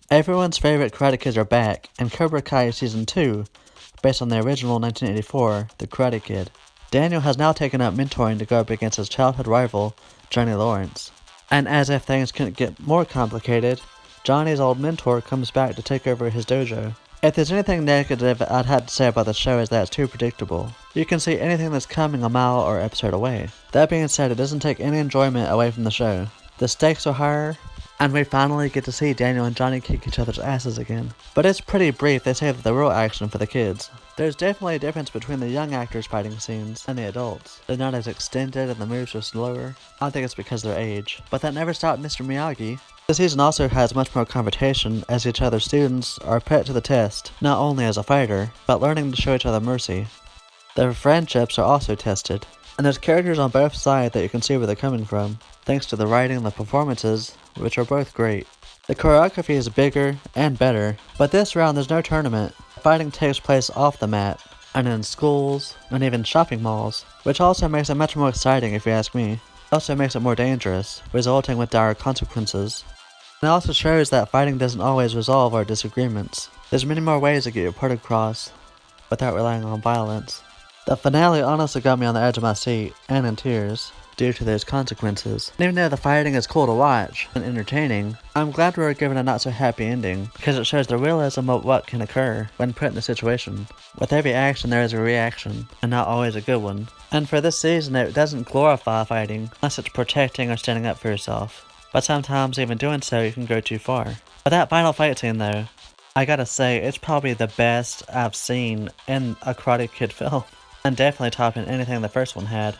Everyone's favorite Karate Kids are back, and Cobra Kai Season 2, based on the original 1984, The Karate Kid. Daniel has now taken up mentoring to go up against his childhood rival, Johnny Lawrence. And as if things couldn't get more complicated, Johnny's old mentor comes back to take over his dojo. If there's anything negative I'd have to say about the show is that it's too predictable. You can see anything that's coming a mile or episode away. That being said, it doesn't take any enjoyment away from the show. The stakes are higher, and we finally get to see Daniel and Johnny kick each other's asses again. But it's pretty brief, they save the real action for the kids. There's definitely a difference between the young actors' fighting scenes and the adults. They're not as extended and the moves are slower. I don't think it's because of their age. But that never stopped Mr. Miyagi. The season also has much more confrontation as each other's students are put to the test, not only as a fighter, but learning to show each other mercy. Their friendships are also tested. And there's characters on both sides that you can see where they're coming from, thanks to the writing and the performances, which are both great. The choreography is bigger and better, but this round there's no tournament. Fighting takes place off the mat, and in schools, and even shopping malls, which also makes it much more exciting if you ask me. It also makes it more dangerous, resulting with dire consequences. And it also shows that fighting doesn't always resolve our disagreements. There's many more ways to get your point across, without relying on violence. The finale honestly got me on the edge of my seat, and in tears, due to those consequences. And even though the fighting is cool to watch and entertaining, I'm glad we were given a not so happy ending, because it shows the realism of what can occur when put in a situation. With every action there is a reaction, and not always a good one. And for this season it doesn't glorify fighting, unless it's protecting or standing up for yourself. But sometimes even doing so you can go too far. But that final fight scene though, I gotta say it's probably the best I've seen in a Karate Kid film. And definitely topping anything the first one had.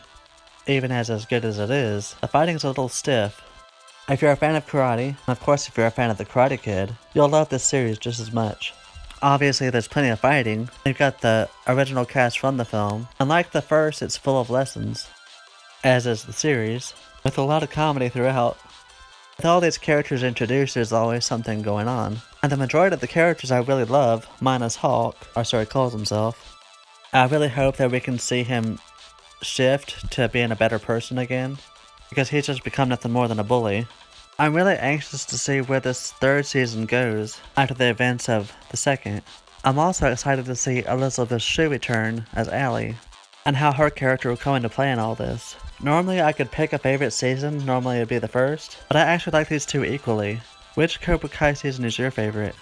Even as good as it is, the fighting's a little stiff. If you're a fan of karate, and of course if you're a fan of The Karate Kid, you'll love this series just as much. Obviously there's plenty of fighting, you've got the original cast from the film, and like the first it's full of lessons, as is the series, with a lot of comedy throughout. With all these characters introduced there's always something going on, and the majority of the characters I really love, minus Hawk, or so he calls himself. I really hope that we can see him shift to being a better person again, because he's just become nothing more than a bully. I'm really anxious to see where this third season goes after the events of the second. I'm also excited to see Elizabeth Shue return as Allie, and how her character will come into play in all this. Normally I could pick a favorite season, normally it would be the first, but I actually like these two equally. Which Cobra Kai season is your favorite?